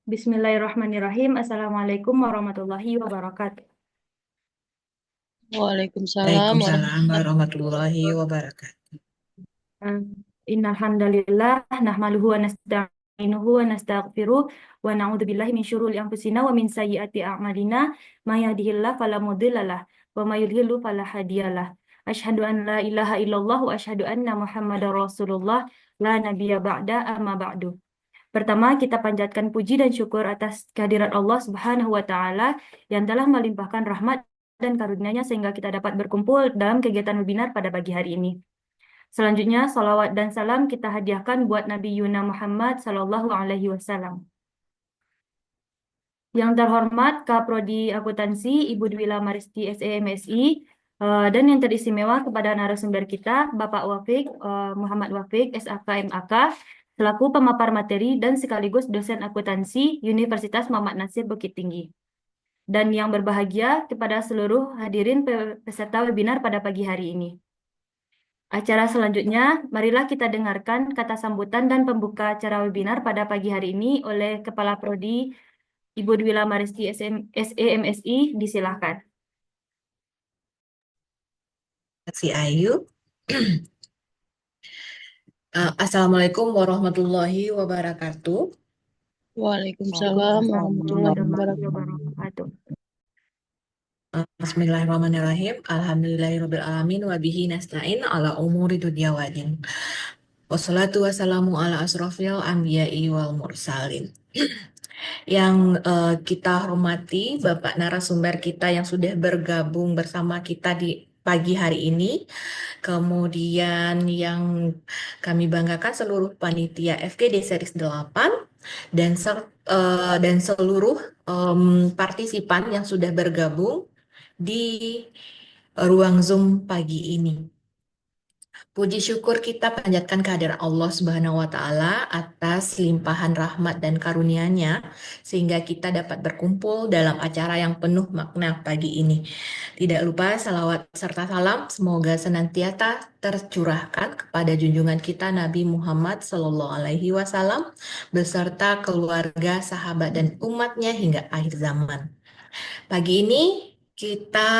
Bismillahirrahmanirrahim. Assalamualaikum warahmatullahi wabarakatuh. Waalaikumsalam Waalaikumsalam warahmatullahi warahmatullahi wabarakatuh. Eh, Innal hamdalillah nahmaluhu wa nasta'inuhu wa nastaghfiruh wa na'udzubillahi min syururi anfusina wa min sayyiati a'malina may yahdihillahu fala mudhillalah wa may yudhlil fala hadiyalah. Asyhadu an la ilaha illallah wa asyhadu anna Muhammadar Rasulullah la nabiyya ba'da amma ba'du. Pertama, kita panjatkan puji dan syukur atas kehadirat Allah Subhanahu wa taala yang telah melimpahkan rahmat dan karunia-Nya sehingga kita dapat berkumpul dalam kegiatan webinar pada pagi hari ini. Selanjutnya, salawat dan salam kita hadiahkan buat Nabi Yuna Muhammad Sallallahu Alaihi Wasallam. Yang terhormat Kaprodi Akuntansi Ibu Dwila Maristi SEMSI, dan yang teristimewa kepada narasumber kita Bapak Wafik Muhammad Wafik SAK MAK selaku pemapar materi dan sekaligus dosen akuntansi Universitas Muhammad Nasir Bukit Tinggi. Dan yang berbahagia kepada seluruh hadirin peserta webinar pada pagi hari ini. Acara selanjutnya, marilah kita dengarkan kata sambutan dan pembuka acara webinar pada pagi hari ini oleh Kepala Prodi Ibu Dwila Maristi SEMSI, disilahkan. Si Ayu. Assalamualaikum warahmatullahi wabarakatuh. Waalaikumsalam Waalaikumsalam warahmatullahi warahmatullahi wabarakatuh. wabarakatuh. Bismillahirrahmanirrahim. Alhamdulillahirabbil alamin wa bihi nasta'in ala umuri dunya waddin. Wassalatu wassalamu ala asrofil anbiya'i wal mursalin. Yang kita hormati Bapak narasumber kita yang sudah bergabung bersama kita di pagi hari ini. Kemudian yang kami banggakan seluruh panitia FGD Series 8 dan seluruh partisipan yang sudah bergabung di ruang Zoom pagi ini. Puji syukur kita panjatkan kehadirat Allah Subhanahu wa Ta'ala atas limpahan rahmat dan karunia-Nya sehingga kita dapat berkumpul dalam acara yang penuh makna pagi ini. Tidak lupa salawat serta salam semoga senantiasa tercurahkan kepada junjungan kita Nabi Muhammad Sallallahu Alaihi Wasallam beserta keluarga, sahabat dan umatnya hingga akhir zaman. Pagi ini kita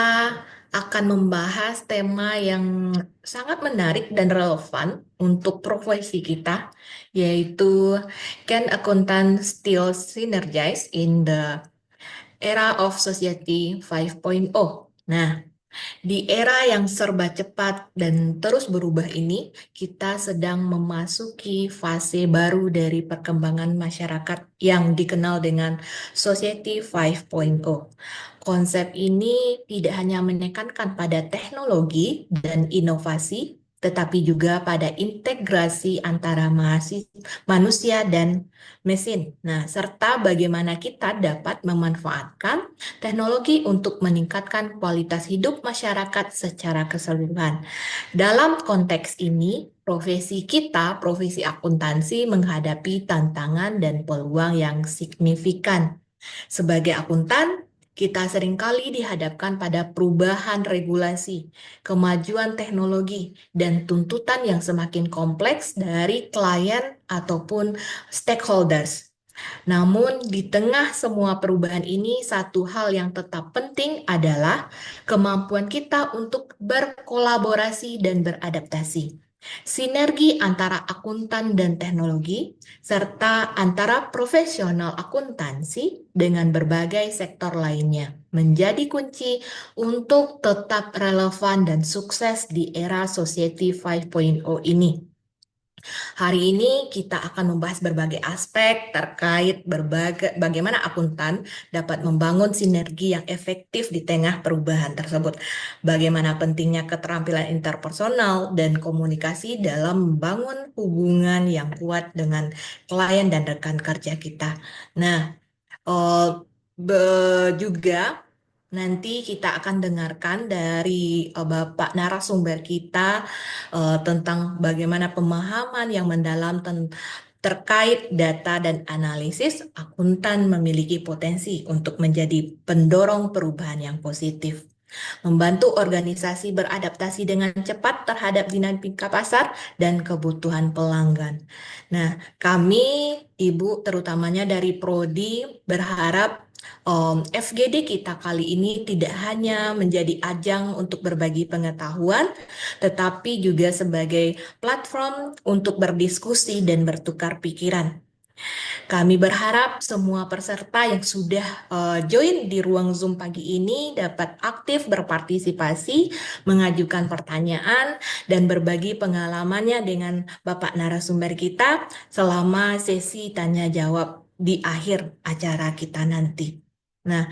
akan membahas tema yang sangat menarik dan relevan untuk profesi kita, yaitu Can Accountant Still Synergize in the Era of Society 5.0? Nah, di era yang serba cepat dan terus berubah ini, kita sedang memasuki fase baru dari perkembangan masyarakat yang dikenal dengan Society 5.0. Konsep ini tidak hanya menekankan pada teknologi dan inovasi, tetapi juga pada integrasi antara manusia dan mesin. Nah, serta bagaimana kita dapat memanfaatkan teknologi untuk meningkatkan kualitas hidup masyarakat secara keseluruhan. Dalam konteks ini, profesi kita, profesi akuntansi, menghadapi tantangan dan peluang yang signifikan. Sebagai akuntan, kita seringkali dihadapkan pada perubahan regulasi, kemajuan teknologi, dan tuntutan yang semakin kompleks dari klien ataupun stakeholders. Namun, di tengah semua perubahan ini, satu hal yang tetap penting adalah kemampuan kita untuk berkolaborasi dan beradaptasi. Sinergi antara akuntan dan teknologi, serta antara profesional akuntansi dengan berbagai sektor lainnya, menjadi kunci untuk tetap relevan dan sukses di era Society 5.0 ini. Hari ini kita akan membahas berbagai aspek terkait bagaimana akuntan dapat membangun sinergi yang efektif di tengah perubahan tersebut. Bagaimana pentingnya keterampilan interpersonal dan komunikasi dalam membangun hubungan yang kuat dengan klien dan rekan kerja kita. Nah, eh, juga nanti kita akan dengarkan dari Bapak narasumber kita tentang bagaimana pemahaman yang mendalam terkait data dan analisis. Akuntan memiliki potensi untuk menjadi pendorong perubahan yang positif. membantu organisasi beradaptasi dengan cepat terhadap dinamika pasar dan kebutuhan pelanggan. Nah, kami, Ibu, terutamanya dari Prodi, berharap FGD kita kali ini tidak hanya menjadi ajang untuk berbagi pengetahuan, tetapi juga sebagai platform untuk berdiskusi dan bertukar pikiran. Kami berharap semua peserta yang sudah join di ruang Zoom pagi ini dapat aktif berpartisipasi, mengajukan pertanyaan, dan berbagi pengalamannya dengan Bapak narasumber kita selama sesi tanya jawab di akhir acara kita nanti. Nah,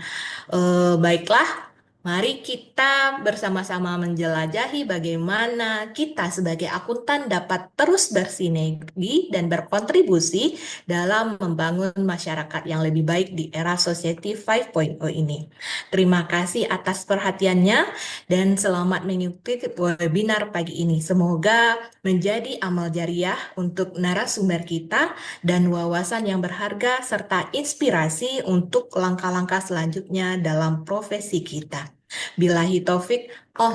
baiklah, mari kita bersama-sama menjelajahi bagaimana kita sebagai akuntan dapat terus bersinergi dan berkontribusi dalam membangun masyarakat yang lebih baik di era Society 5.0 ini. Terima kasih atas perhatiannya dan selamat mengikuti webinar pagi ini. Semoga menjadi amal jariah untuk narasumber kita dan wawasan yang berharga serta inspirasi untuk langkah-langkah selanjutnya dalam profesi kita. Billahi taufik. Oh,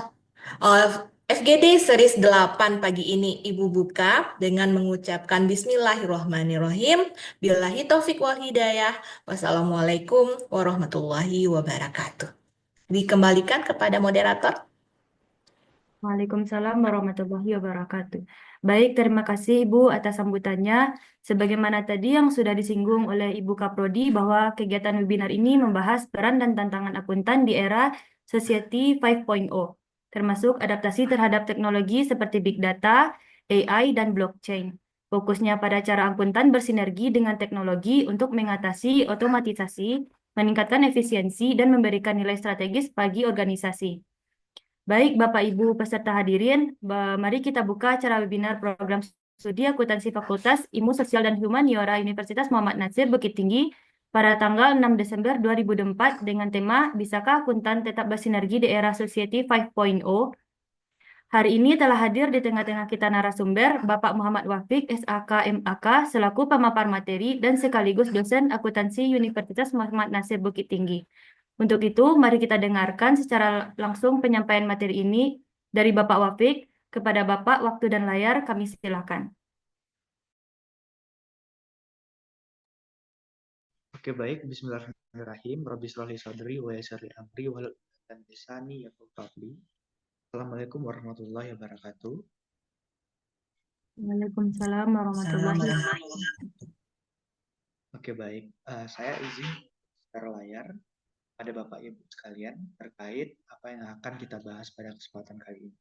FGD series 8 pagi ini Ibu buka dengan mengucapkan Bismillahirrohmanirrohim. Billahi taufik wal hidayah. Wassalamualaikum warahmatullahi wabarakatuh. Dikembalikan kepada moderator. Waalaikumsalam warahmatullahi wabarakatuh. Baik, terima kasih Ibu atas sambutannya. Sebagaimana tadi yang sudah disinggung oleh Ibu Kaprodi bahwa kegiatan webinar ini membahas peran dan tantangan akuntan di era Society 5.0, termasuk adaptasi terhadap teknologi seperti Big Data, AI, dan blockchain. Fokusnya pada cara akuntan bersinergi dengan teknologi untuk mengatasi otomatisasi, meningkatkan efisiensi, dan memberikan nilai strategis bagi organisasi. Baik, Bapak Ibu peserta hadirin, mari kita buka acara webinar program studi akuntansi Fakultas Ilmu Sosial dan Humaniora Universitas Muhammad Nasir Bukit Tinggi pada tanggal 6 Desember 2024 dengan tema Bisakah Akuntan Tetap Bersinergi di Era Society 5.0? Hari ini telah hadir di tengah-tengah kita narasumber Bapak Muhammad Wafiq, SAK MAK, selaku pemapar materi dan sekaligus dosen akuntansi Universitas Muhammad Nasir Bukit Tinggi. Untuk itu, mari kita dengarkan secara langsung penyampaian materi ini dari Bapak Wafiq. Kepada Bapak, waktu dan layar kami silakan. Oke, baik. Bismillahirrahmanirrahim. Rabbi shrah li sadri wa yassir li amri wahlul 'uqdatam min lisani yafqahu qawli. Assalamualaikum warahmatullahi wabarakatuh. Waalaikumsalam warahmatullahi wabarakatuh. Oke, baik. Saya izin secara layar pada Bapak Ibu sekalian terkait apa yang akan kita bahas pada kesempatan kali ini.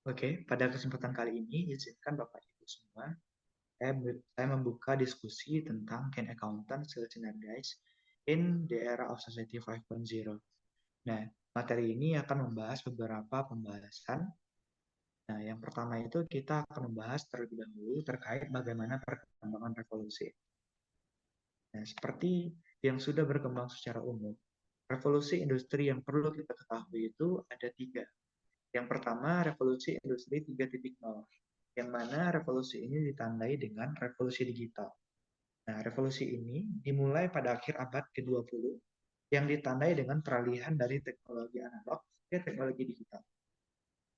Oke, pada kesempatan kali ini izinkan Bapak Ibu semua saya membuka diskusi tentang Can Accountant Still Synergize in the Era of Society 5.0. Nah, materi ini akan membahas beberapa pembahasan. Nah, yang pertama itu kita akan membahas terlebih dahulu terkait bagaimana perkembangan revolusi. Nah, seperti yang sudah berkembang secara umum, revolusi industri yang perlu kita ketahui itu ada 3. Yang pertama, revolusi industri 3.0, yang mana revolusi ini ditandai dengan revolusi digital. Nah, revolusi ini dimulai pada akhir abad ke-20 yang ditandai dengan peralihan dari teknologi analog ke teknologi digital.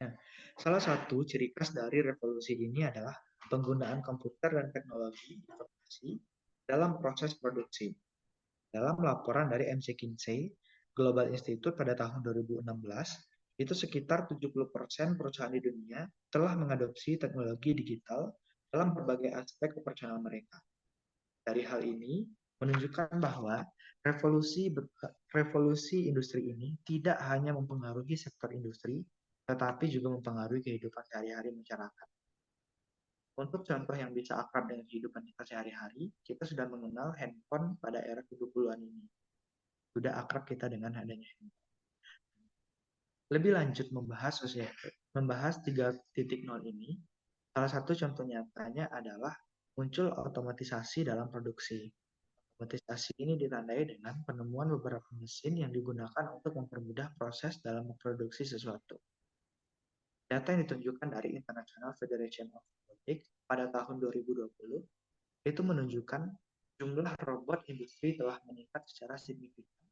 Nah, salah satu ciri khas dari revolusi ini adalah penggunaan komputer dan teknologi informasi dalam proses produksi. Dalam laporan dari McKinsey Global Institute pada tahun 2016, itu sekitar 70% perusahaan di dunia telah mengadopsi teknologi digital dalam berbagai aspek operasional mereka. Dari hal ini menunjukkan bahwa revolusi industri ini tidak hanya mempengaruhi sektor industri, tetapi juga mempengaruhi kehidupan sehari-hari masyarakat. Untuk contoh yang bisa akrab dengan kehidupan kita sehari-hari, kita sudah mengenal handphone pada era 70-an ini. Sudah akrab kita dengan adanya handphone. Lebih lanjut membahas 3.0 ini, salah satu contoh nyatanya adalah muncul otomatisasi dalam produksi. Otomatisasi ini ditandai dengan penemuan beberapa mesin yang digunakan untuk mempermudah proses dalam memproduksi sesuatu. Data yang ditunjukkan dari International Federation of Robotics pada tahun 2020 itu menunjukkan jumlah robot industri telah meningkat secara signifikan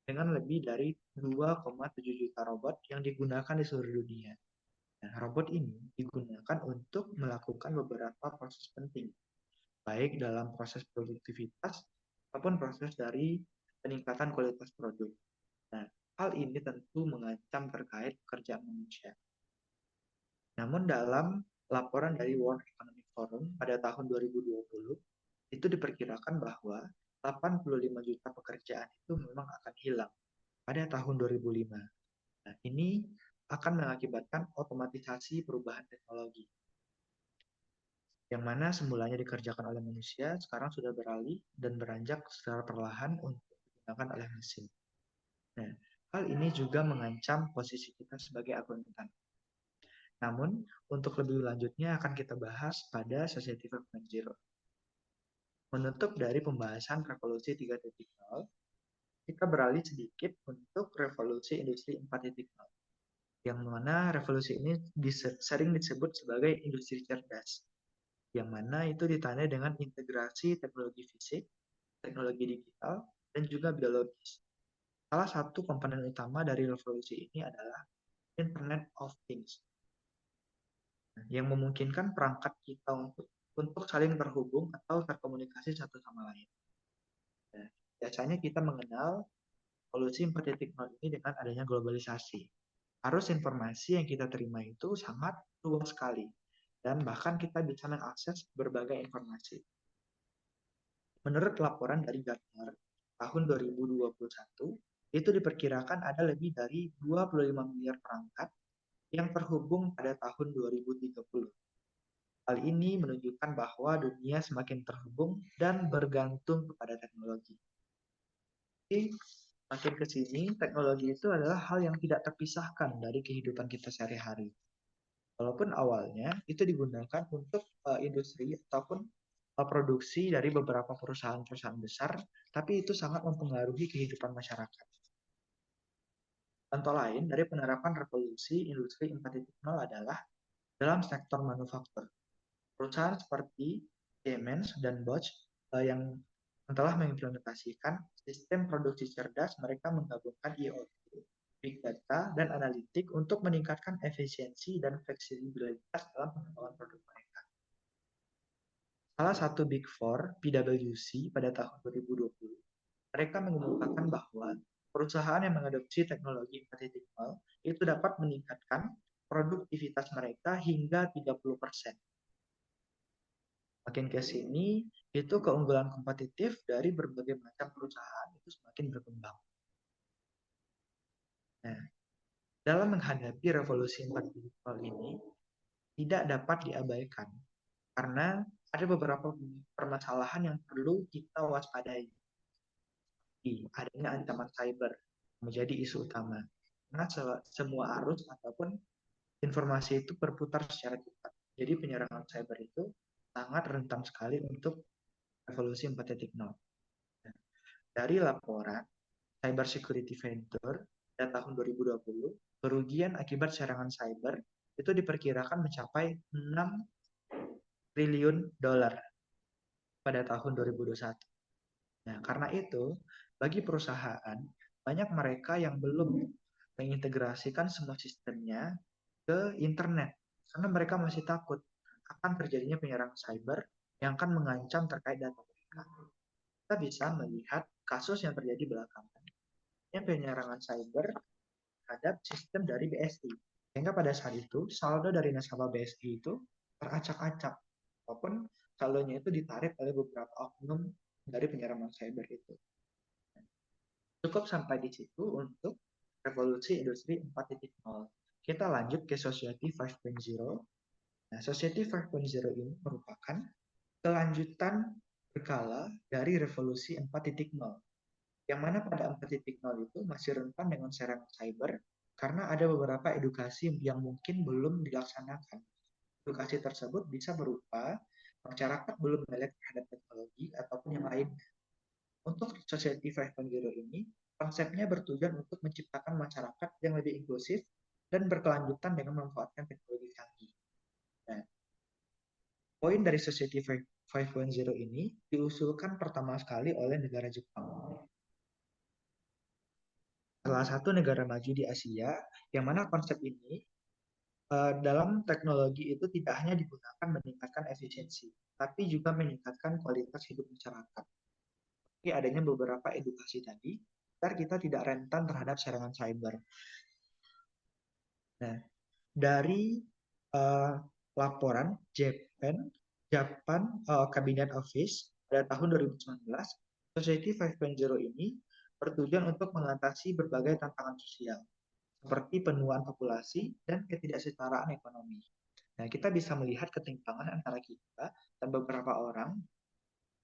dengan lebih dari 2,7 juta robot yang digunakan di seluruh dunia. Nah, robot ini digunakan untuk melakukan beberapa proses penting, baik dalam proses produktivitas maupun proses dari peningkatan kualitas produk. Nah, hal ini tentu mengancam terkait pekerjaan manusia. Namun dalam laporan dari World Economic Forum pada tahun 2020, itu diperkirakan bahwa 85 juta pekerjaan itu memang akan hilang pada tahun 2005. Nah, ini akan mengakibatkan otomatisasi perubahan teknologi. Yang mana semulanya dikerjakan oleh manusia, sekarang sudah beralih dan beranjak secara perlahan untuk digunakan oleh mesin. Nah, hal ini juga mengancam posisi kita sebagai akuntan. Namun, untuk lebih lanjutnya akan kita bahas pada Society 5.0. Menutup dari pembahasan revolusi 3.0, kita beralih sedikit untuk revolusi industri 4.0. Yang mana revolusi ini sering disebut sebagai industri cerdas. Yang mana itu ditandai dengan integrasi teknologi fisik, teknologi digital, dan juga biologis. Salah satu komponen utama dari revolusi ini adalah Internet of Things, yang memungkinkan perangkat kita untuk saling terhubung atau terkomunikasi satu sama lain. Nah, biasanya kita mengenal revolusi 4.0 ini dengan adanya globalisasi. Arus informasi yang kita terima itu sangat luas sekali, dan bahkan kita bisa mengakses berbagai informasi. Menurut laporan dari Gartner tahun 2021, itu diperkirakan ada lebih dari 25 miliar perangkat yang terhubung pada tahun 2030. Hal ini menunjukkan bahwa dunia semakin terhubung dan bergantung kepada teknologi. Jadi, makin ke sini, teknologi itu adalah hal yang tidak terpisahkan dari kehidupan kita sehari-hari. Walaupun awalnya itu digunakan untuk industri ataupun produksi dari beberapa perusahaan-perusahaan besar, tapi itu sangat mempengaruhi kehidupan masyarakat. Contoh lain dari penerapan revolusi industri 4.0 adalah dalam sektor manufaktur. Perusahaan seperti Siemens dan Bosch yang telah mengimplementasikan sistem produksi cerdas, mereka menggabungkan IoT, Big Data, dan analitik untuk meningkatkan efisiensi dan fleksibilitas dalam pengembangan produk mereka. Salah satu Big Four, PwC, pada tahun 2020, mereka mengemukakan bahwa perusahaan yang mengadopsi teknologi 4.0 itu dapat meningkatkan produktivitas mereka hingga 30%. Makin ke sini, itu keunggulan kompetitif dari berbagai macam perusahaan itu semakin berkembang. Nah, dalam menghadapi revolusi 4.0 ini, tidak dapat diabaikan, karena ada beberapa permasalahan yang perlu kita waspadai. Adanya ancaman cyber menjadi isu utama, karena semua arus ataupun informasi itu berputar secara cepat. Jadi penyerangan cyber itu sangat rentan sekali untuk revolusi 4.0. Dari laporan Cyber Security Vendor pada tahun 2020, kerugian akibat serangan cyber itu diperkirakan mencapai 6 triliun dolar. pada tahun 2021. Nah, karena itu, bagi perusahaan, banyak mereka yang belum mengintegrasikan semua sistemnya ke internet, karena mereka masih takut akan terjadinya penyerangan cyber yang akan mengancam terkait data mereka. Kita bisa melihat kasus yang terjadi belakangan, yang penyerangan cyber terhadap sistem dari BSI. Sehingga pada saat itu, saldo dari nasabah BSI itu teracak-acak, walaupun saldonya itu ditarik oleh beberapa oknum dari penyerangan cyber itu. Cukup sampai di situ untuk revolusi industri 4.0. Kita lanjut ke Society 5.0. Nah, Society 5.0 ini merupakan kelanjutan berkala dari revolusi 4.0. Yang mana pada 4.0 itu masih rentan dengan serangan cyber karena ada beberapa edukasi yang mungkin belum dilaksanakan. Edukasi tersebut bisa berupa masyarakat belum melek terhadap teknologi ataupun yang lain. Untuk Society 5.0 ini, konsepnya bertujuan untuk menciptakan masyarakat yang lebih inklusif dan berkelanjutan dengan memanfaatkan teknologi canggih. Nah, poin dari Society 5.0 ini diusulkan pertama sekali oleh negara Jepang. Salah satu negara maju di Asia, yang mana konsep ini dalam teknologi itu tidak hanya digunakan meningkatkan efisiensi, tapi juga meningkatkan kualitas hidup masyarakat. Jadi adanya beberapa edukasi tadi, agar kita tidak rentan terhadap serangan cyber. Nah, dari laporan Japan Cabinet Office pada tahun 2019, Society 5.0 ini bertujuan untuk mengatasi berbagai tantangan sosial, seperti penurunan populasi dan ketidaksetaraan ekonomi. Nah, kita bisa melihat ketimpangan antara kita dan beberapa orang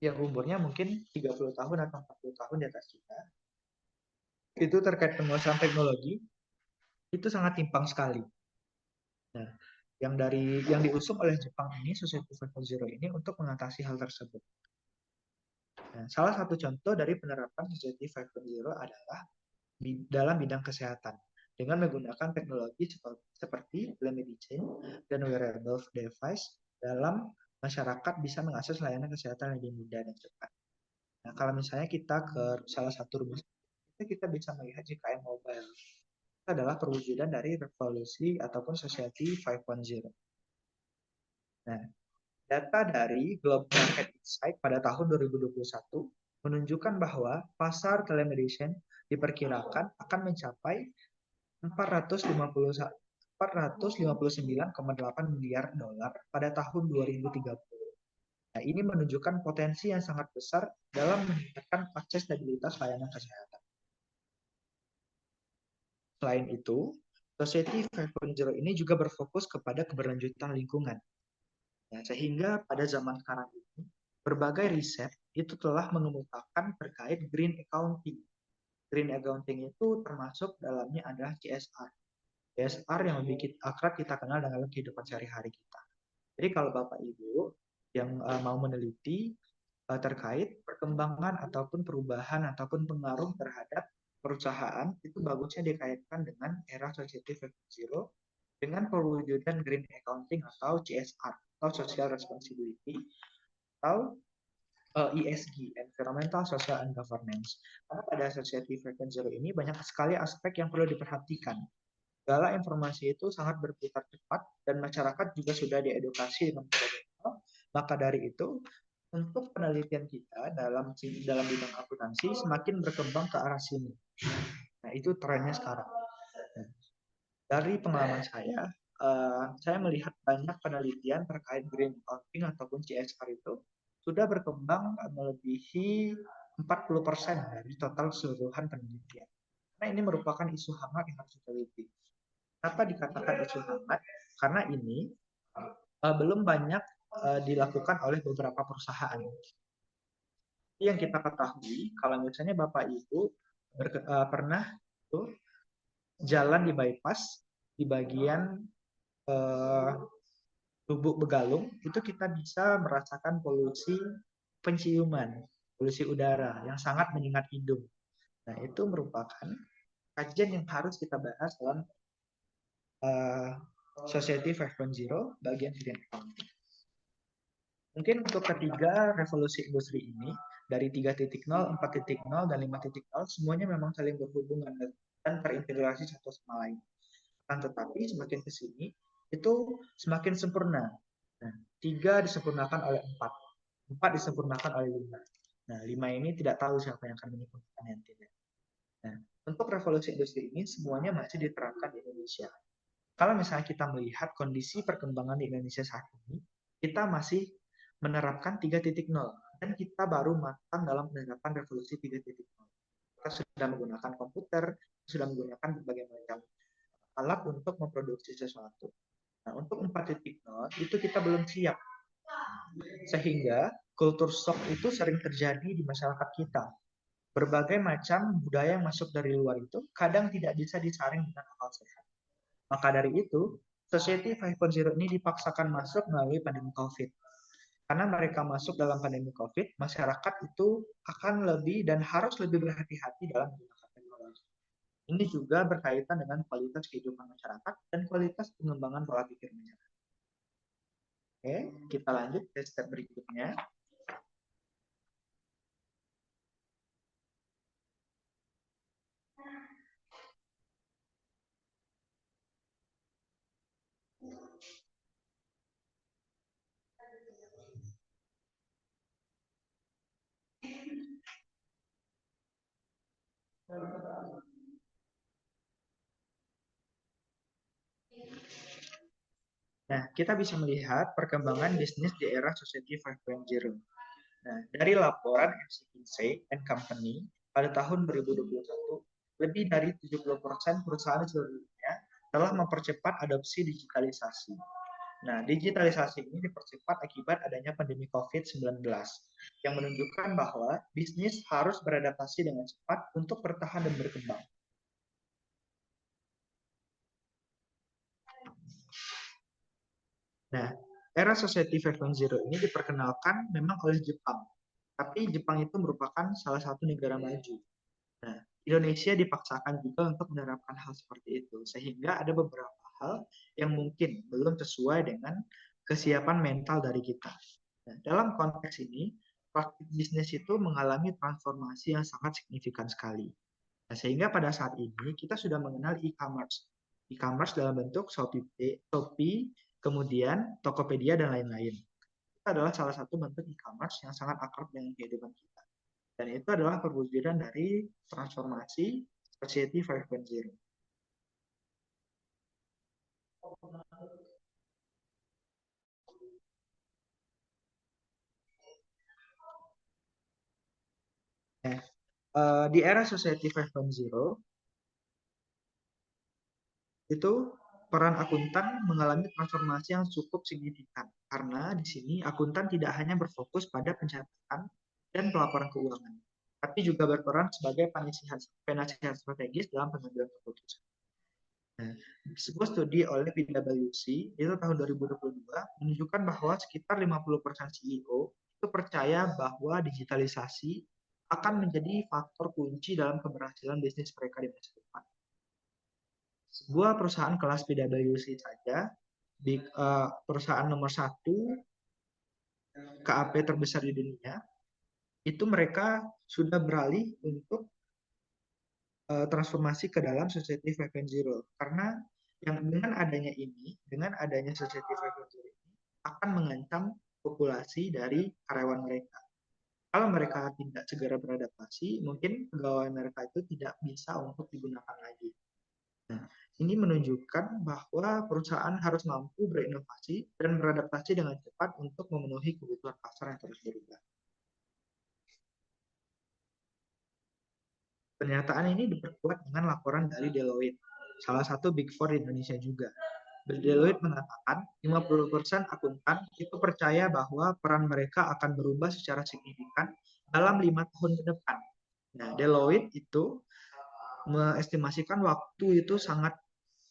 yang umurnya mungkin 30 tahun atau 40 tahun di atas kita. Itu terkait penguasaan teknologi, itu sangat timpang sekali. Nah, yang diusung oleh Jepang ini, Society 5.0 ini untuk mengatasi hal tersebut. Nah, salah satu contoh dari penerapan Society 5.0 adalah dalam bidang kesehatan dengan menggunakan teknologi seperti telemedicine dan wearable device dalam masyarakat bisa mengakses layanan kesehatan lebih mudah dan cepat. Nah, kalau misalnya kita ke salah satu rumah sakit, kita bisa melihat JKN Mobile. Itu adalah perwujudan dari revolusi ataupun Society 5.0. Nah, data dari Global Market Insight pada tahun 2021 menunjukkan bahwa pasar telemedicine diperkirakan akan mencapai 459,8 miliar dolar pada tahun 2030. Nah, ini menunjukkan potensi yang sangat besar dalam meningkatkan akses stabilitas layanan kesehatan. Selain itu, Society 5.0 ini juga berfokus kepada keberlanjutan lingkungan. Nah, sehingga pada zaman sekarang ini, berbagai riset itu telah mengemukakan terkait green accounting. Green accounting itu termasuk dalamnya adalah CSR. CSR yang lebih akrab kita kenal dalam kehidupan sehari-hari kita. Jadi kalau Bapak Ibu yang mau meneliti terkait perkembangan ataupun perubahan ataupun pengaruh terhadap perusahaan, itu bagusnya dikaitkan dengan era Society 5.0 dengan perwujudan green accounting atau CSR atau social responsibility atau ESG, environmental, social, and governance. Karena pada Society 5.0 ini banyak sekali aspek yang perlu diperhatikan. Segala informasi itu sangat berputar cepat dan masyarakat juga sudah diedukasi dengan profesional. Maka dari itu, untuk penelitian kita dalam bidang akuntansi semakin berkembang ke arah sini. Nah, itu trennya sekarang. Nah, dari pengalaman saya melihat banyak penelitian terkait green accounting ataupun CSR itu sudah berkembang melebihi 40% dari total keseluruhan penelitian. Nah, ini merupakan isu hangat yang harus diteliti. Kenapa dikatakan isu hangat? Karena ini belum banyak dilakukan oleh beberapa perusahaan. Yang kita ketahui, kalau misalnya Bapak Ibu pernah tuh jalan di bypass di bagian Lubuk Begalung, itu kita bisa merasakan polusi penciuman, polusi udara yang sangat menyengat hidung. Nah, itu merupakan kajian yang harus kita bahas dalam Society 5.0 bagian green accounting. Mungkin untuk ketiga revolusi industri ini, dari 3.0, 4.0, dan 5.0, semuanya memang saling berhubungan dan terintegrasi satu sama lain. Tetapi semakin ke sini, itu semakin sempurna. Nah, 3 disempurnakan oleh 4, 4 disempurnakan oleh 5. Nah, 5 ini tidak tahu siapa yang akan menyempurnakan yang tidak. Nah, untuk revolusi industri ini semuanya masih diterapkan di Indonesia. Kalau misalnya kita melihat kondisi perkembangan di Indonesia saat ini, kita masih menerapkan 3.0 dan kita baru matang dalam penerapan revolusi 3.0. Kita sudah menggunakan komputer, sudah menggunakan berbagai macam alat untuk memproduksi sesuatu. Nah, untuk 4.0 itu kita belum siap. Sehingga kultur shock itu sering terjadi di masyarakat kita. Berbagai macam budaya yang masuk dari luar itu kadang tidak bisa disaring dengan akal sehat. Maka dari itu, Society 5.0 ini dipaksakan masuk melalui pandemi COVID. Karena mereka masuk dalam pandemi COVID, masyarakat itu akan lebih dan harus lebih berhati-hati dalam menggunakan teknologi. Ini juga berkaitan dengan kualitas kehidupan masyarakat dan kualitas pengembangan pola pikir masyarakat. Oke, kita lanjut ke step berikutnya. Nah, kita bisa melihat perkembangan bisnis di era Society 5.0. Nah, dari laporan McKinsey & Company pada tahun 2021, lebih dari 70% perusahaan di seluruh dunia telah mempercepat adopsi digitalisasi. Nah, digitalisasi ini dipercepat akibat adanya pandemi COVID-19 yang menunjukkan bahwa bisnis harus beradaptasi dengan cepat untuk bertahan dan berkembang. Nah, era Society 5.0 ini diperkenalkan memang oleh Jepang, tapi Jepang itu merupakan salah satu negara maju. Nah, Indonesia dipaksakan juga untuk menerapkan hal seperti itu, sehingga ada beberapa hal yang mungkin belum sesuai dengan kesiapan mental dari kita. Nah, dalam konteks ini, praktik bisnis itu mengalami transformasi yang sangat signifikan sekali. Nah, sehingga pada saat ini kita sudah mengenal e-commerce. E-commerce dalam bentuk Shopee, kemudian Tokopedia, dan lain-lain. Itu adalah salah satu bentuk e-commerce yang sangat akrab dengan kehidupan kita. Dan itu adalah perwujudan dari transformasi Society 5.0. Di era Society 5.0, itu peran akuntan mengalami transformasi yang cukup signifikan. Karena di sini akuntan tidak hanya berfokus pada pencatatan dan pelaporan keuangan, tapi juga berperan sebagai penasihat strategis dalam pengambilan keputusan. Nah, sebuah studi oleh PwC itu tahun 2022 menunjukkan bahwa sekitar 50% CEO itu percaya bahwa digitalisasi akan menjadi faktor kunci dalam keberhasilan bisnis mereka di masa depan. Sebuah perusahaan kelas PwC saja, perusahaan nomor 1 KAP terbesar di dunia, itu mereka sudah beralih untuk transformasi ke dalam Society 5.0. Karena dengan adanya Society 5.0 ini akan mengancam populasi dari karyawan mereka. Kalau mereka tidak segera beradaptasi, mungkin pegawai mereka itu tidak bisa untuk digunakan lagi. Nah, ini menunjukkan bahwa perusahaan harus mampu berinovasi dan beradaptasi dengan cepat untuk memenuhi kebutuhan pasar yang terus berubah. Pernyataan ini diperkuat dengan laporan dari Deloitte, salah satu Big Four di Indonesia juga. Deloitte mengatakan 50% akuntan itu percaya bahwa peran mereka akan berubah secara signifikan dalam 5 tahun ke depan. Nah, Deloitte itu mengestimasikan waktu itu sangat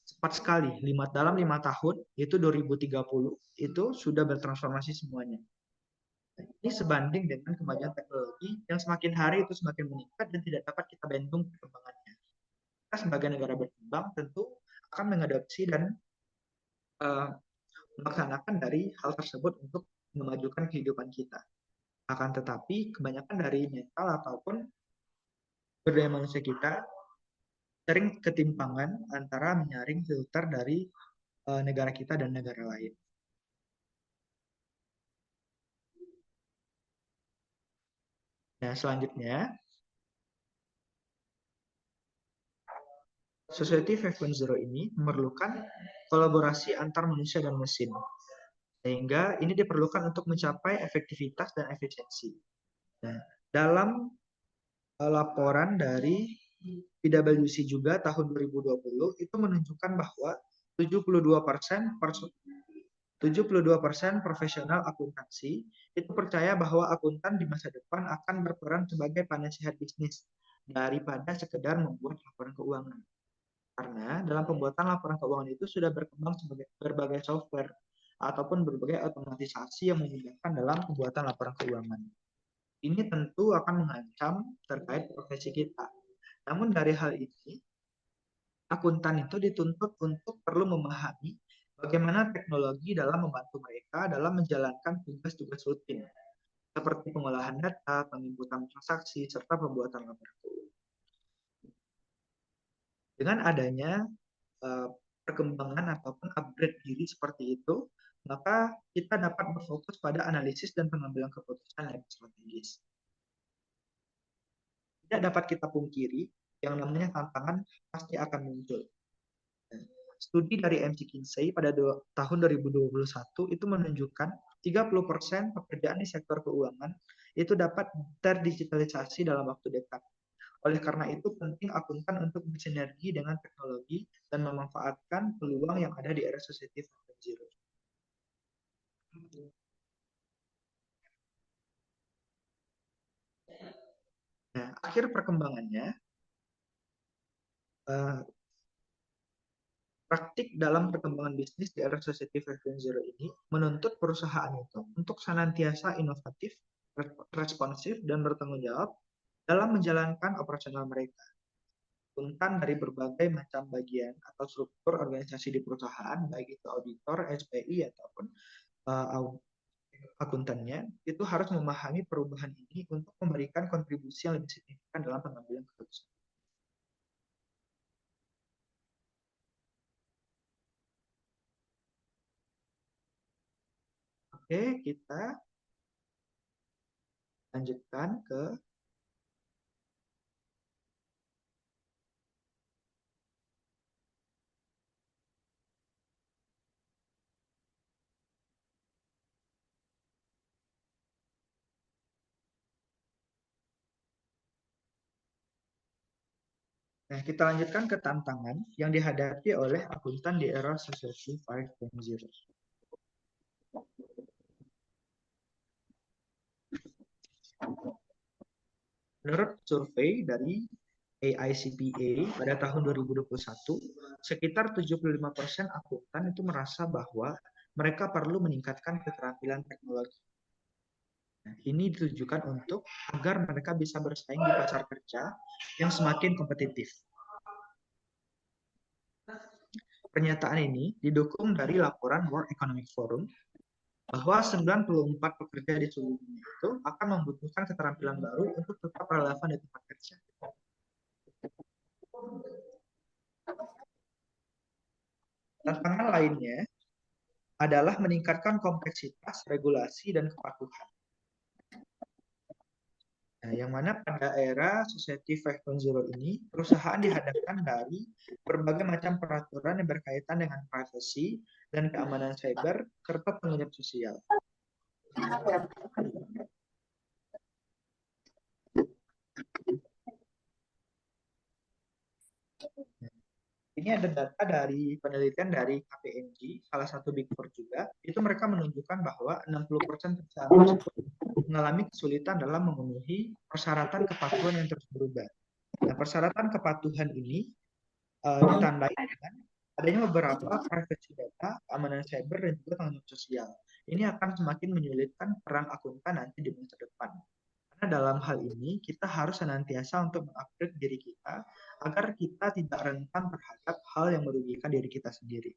cepat sekali. Dalam 5 tahun, itu 2030, itu sudah bertransformasi semuanya. Ini sebanding dengan kemajuan teknologi yang semakin hari itu semakin meningkat dan tidak dapat kita bendung perkembangannya. Kita sebagai negara berkembang tentu akan mengadopsi dan melaksanakan dari hal tersebut untuk memajukan kehidupan kita. Akan tetapi kebanyakan dari mental ataupun sumber daya manusia kita sering ketimpangan antara menyaring filter dari negara kita dan negara lain. Nah, selanjutnya, Society 5.0 ini memerlukan kolaborasi antar manusia dan mesin, sehingga ini diperlukan untuk mencapai efektivitas dan efisiensi. Nah, dalam laporan dari PwC juga tahun 2020 itu menunjukkan bahwa 72% profesional akuntansi itu percaya bahwa akuntan di masa depan akan berperan sebagai penasihat bisnis daripada sekedar membuat laporan keuangan. Karena dalam pembuatan laporan keuangan itu sudah berkembang sebagai berbagai software ataupun berbagai otomatisasi yang memudahkan dalam pembuatan laporan keuangan. Ini tentu akan mengancam terkait profesi kita. Namun dari hal ini, akuntan itu dituntut untuk perlu memahami bagaimana teknologi dalam membantu mereka dalam menjalankan tugas-tugas rutin, seperti pengolahan data, penginputan transaksi, serta pembuatan laporan keuangan. Dengan adanya perkembangan ataupun upgrade diri seperti itu, maka kita dapat berfokus pada analisis dan pengambilan keputusan yang strategis. Tidak dapat kita pungkiri, yang namanya tantangan pasti akan muncul. Studi dari McKinsey pada tahun 2021 itu menunjukkan 30% pekerjaan di sektor keuangan itu dapat terdigitalisasi dalam waktu dekat. Oleh karena itu, penting akuntan untuk bersinergi dengan teknologi dan memanfaatkan peluang yang ada di era Society 5.0. Nah, akhir perkembangannya, praktik dalam perkembangan bisnis di era Society 5.0 ini menuntut perusahaan itu untuk senantiasa inovatif, responsif, dan bertanggung jawab dalam menjalankan operasional mereka. Akuntan dari berbagai macam bagian atau struktur organisasi di perusahaan, baik itu auditor, SPI, ataupun akuntannya, itu harus memahami perubahan ini untuk memberikan kontribusi yang lebih signifikan dalam pengambilan keputusan. Oke, kita lanjutkan ke Nah, kita lanjutkan ke tantangan yang dihadapi oleh akuntan di era Society 5.0. Menurut survei dari AICPA pada tahun 2021, sekitar 75% akuntan itu merasa bahwa mereka perlu meningkatkan keterampilan teknologi. Nah, ini ditujukan untuk agar mereka bisa bersaing di pasar kerja yang semakin kompetitif. Pernyataan ini didukung dari laporan World Economic Forum bahwa 94 pekerja di seluruh dunia itu akan membutuhkan keterampilan baru untuk tetap relevan di tempat kerja. Tantangan lainnya adalah meningkatkan kompleksitas, regulasi, dan kepatuhan. Nah, yang mana pada era Society 5.0 ini, perusahaan dihadapkan dari berbagai macam peraturan yang berkaitan dengan privasi dan keamanan cyber, serta tanggung jawab sosial. Ini ada data dari penelitian dari KPMG, salah satu Big Four juga, itu mereka menunjukkan bahwa 60% perusahaan tersebut mengalami kesulitan dalam memenuhi persyaratan kepatuhan yang terus berubah. Nah, persyaratan kepatuhan ini ditandai dengan adanya beberapa privacy data, keamanan cyber, dan juga tanggung jawab sosial. Ini akan semakin menyulitkan peran akuntan nanti di masa depan. Karena dalam hal ini kita harus senantiasa untuk mengupgrade diri kita agar kita tidak rentan terhadap hal yang merugikan diri kita sendiri.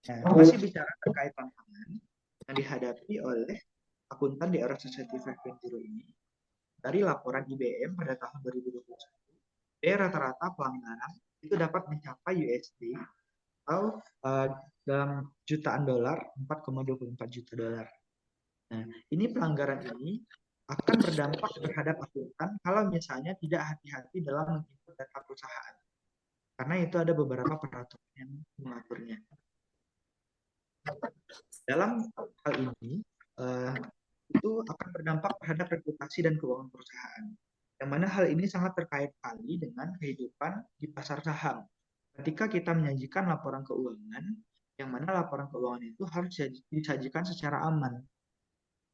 Nah, masih bicara terkait tantangan yang dihadapi oleh akuntan di era Society 5.0 ini. Dari laporan IBM pada tahun 2021, rata-rata pelanggaran itu dapat mencapai USD atau dalam jutaan dolar 4,24 juta dolar. Nah, ini pelanggaran ini akan berdampak terhadap akuntan kalau misalnya tidak hati-hati dalam menginput data perusahaan. Karena itu ada beberapa peraturan yang mengaturnya. Dalam hal ini, itu akan berdampak terhadap reputasi dan keuangan perusahaan. Yang mana hal ini sangat terkait kali dengan kehidupan di pasar saham. Ketika kita menyajikan laporan keuangan, yang mana laporan keuangan itu harus disajikan secara aman,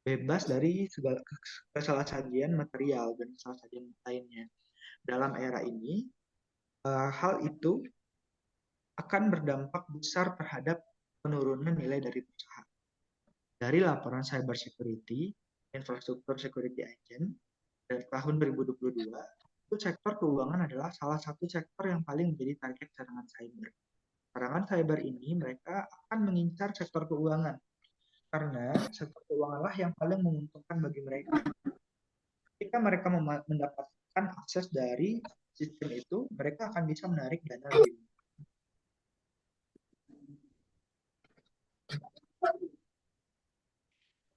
bebas dari segala kesalahan material dan kesalahan lainnya. Dalam era ini, hal itu akan berdampak besar terhadap penurunan nilai dari perusahaan. Dari laporan Cyber Security, Infrastructure Security Agent, dari tahun 2022, itu sektor keuangan adalah salah satu sektor yang paling menjadi target serangan cyber. Serangan cyber ini mereka akan mengincar sektor keuangan, karena sektor keuanganlah yang paling menguntungkan bagi mereka. Ketika mereka mendapatkan akses dari sistem itu, mereka akan bisa menarik dana lebih.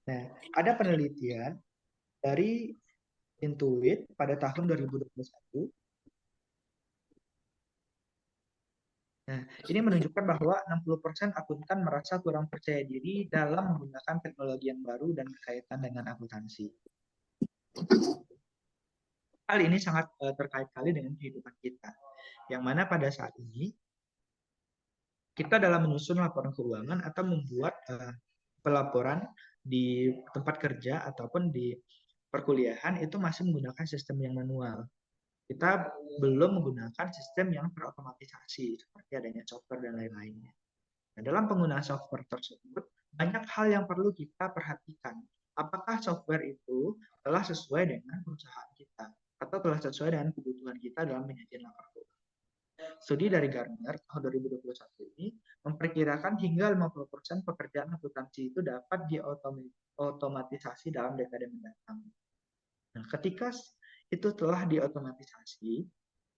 Nah, ada penelitian dari Intuit pada tahun 2021. Nah, ini menunjukkan bahwa 60% akuntan merasa kurang percaya diri dalam menggunakan teknologi yang baru dan berkaitan dengan akuntansi. Hal ini sangat terkait kali dengan kehidupan kita, yang mana pada saat ini kita dalam menyusun laporan keuangan atau membuat pelaporan di tempat kerja ataupun di perkuliahan itu masih menggunakan sistem yang manual. Kita belum menggunakan sistem yang terotomatisasi seperti adanya software dan lain-lainnya. Nah, dalam penggunaan software tersebut, banyak hal yang perlu kita perhatikan. Apakah software itu telah sesuai dengan perusahaan kita atau telah sesuai dengan kebutuhan kita dalam penyajian laporan keuangan. Studi dari Gartner tahun 2021 ini memperkirakan hingga 50% pekerjaan akuntansi itu dapat diotomatisasi dalam dekade mendatang. Nah, ketika itu telah diotomatisasi,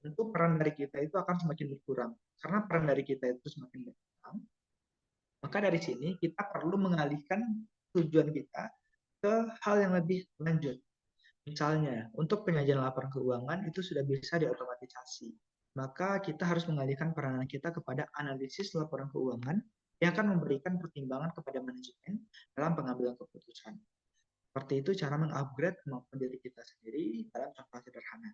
tentu peran dari kita itu akan semakin berkurang. Karena peran dari kita itu semakin berkurang, maka dari sini kita perlu mengalihkan tujuan kita ke hal yang lebih lanjut. Misalnya, untuk penyajian laporan keuangan itu sudah bisa diotomatisasi. Maka kita harus mengalihkan peranan kita kepada analisis laporan keuangan yang akan memberikan pertimbangan kepada manajemen dalam pengambilan keputusan. Seperti itu cara mengupgrade kemampuan diri kita sendiri dalam contoh sederhana.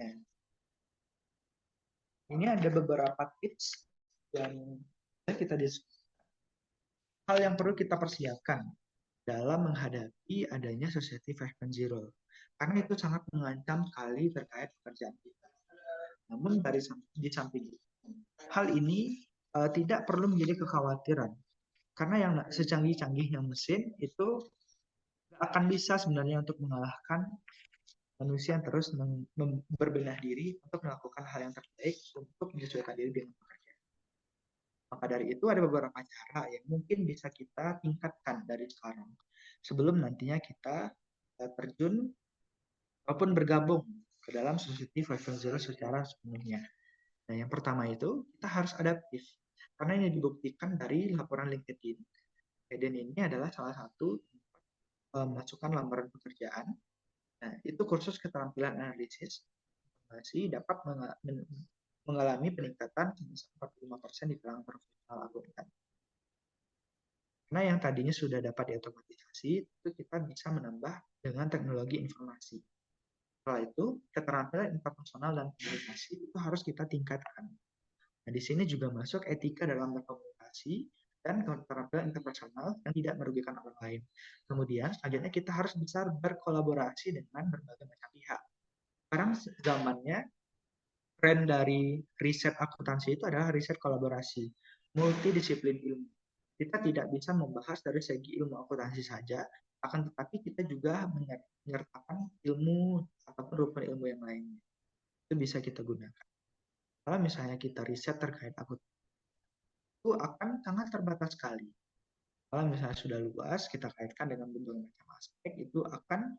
Nah, ini ada beberapa tips yang kita diskusikan. Hal yang perlu kita persiapkan dalam menghadapi adanya Society 5.0. Karena itu sangat mengancam sekali terkait pekerjaan kita. Namun di samping itu, hal ini tidak perlu menjadi kekhawatiran. Karena yang secanggih-canggihnya mesin itu akan bisa sebenarnya untuk mengalahkan manusia yang terus berbenah diri untuk melakukan hal yang terbaik untuk menyesuaikan diri dengan pekerjaan. Maka dari itu ada beberapa cara yang mungkin bisa kita tingkatkan dari sekarang sebelum nantinya kita terjun maupun bergabung ke dalam Society 5.0 secara sepenuhnya. Nah, yang pertama itu kita harus adaptif. Karena ini dibuktikan dari laporan LinkedIn. LinkedIn ini adalah salah satu masukan lamaran pekerjaan. Nah, itu kursus keterampilan analisis informasi dapat mengalami peningkatan sebesar 45% di kalangan profesional akuntan. Karena yang tadinya sudah dapat diotomatisasi, itu kita bisa menambah dengan teknologi informasi. Setelah itu, keterampilan interpersonal dan komunikasi itu harus kita tingkatkan. Nah, di sini juga masuk etika dalam berkomunikasi dan keterampilan interpersonal yang tidak merugikan orang lain. Kemudian, selanjutnya kita harus bisa berkolaborasi dengan berbagai macam pihak. Sekarang zamannya, tren dari riset akuntansi itu adalah riset kolaborasi, multidisiplin ilmu. Kita tidak bisa membahas dari segi ilmu akuntansi saja, akan tetapi kita juga menyertakan ilmu ataupun rukun ilmu yang lainnya. Itu bisa kita gunakan. Kalau misalnya kita riset terkait akuntansi itu akan sangat terbatas sekali. Kalau misalnya sudah luas, kita kaitkan dengan berbagai macam aspek, itu akan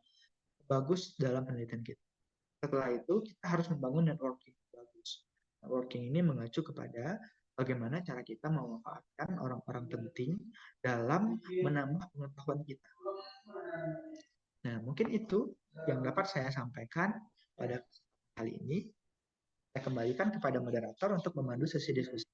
bagus dalam penelitian kita. Setelah itu, kita harus membangun networking yang bagus. Networking ini mengacu kepada bagaimana cara kita memanfaatkan orang-orang penting dalam menambah pengetahuan kita. Nah, mungkin itu yang dapat saya sampaikan pada kali ini. Saya kembalikan kepada moderator untuk memandu sesi diskusi.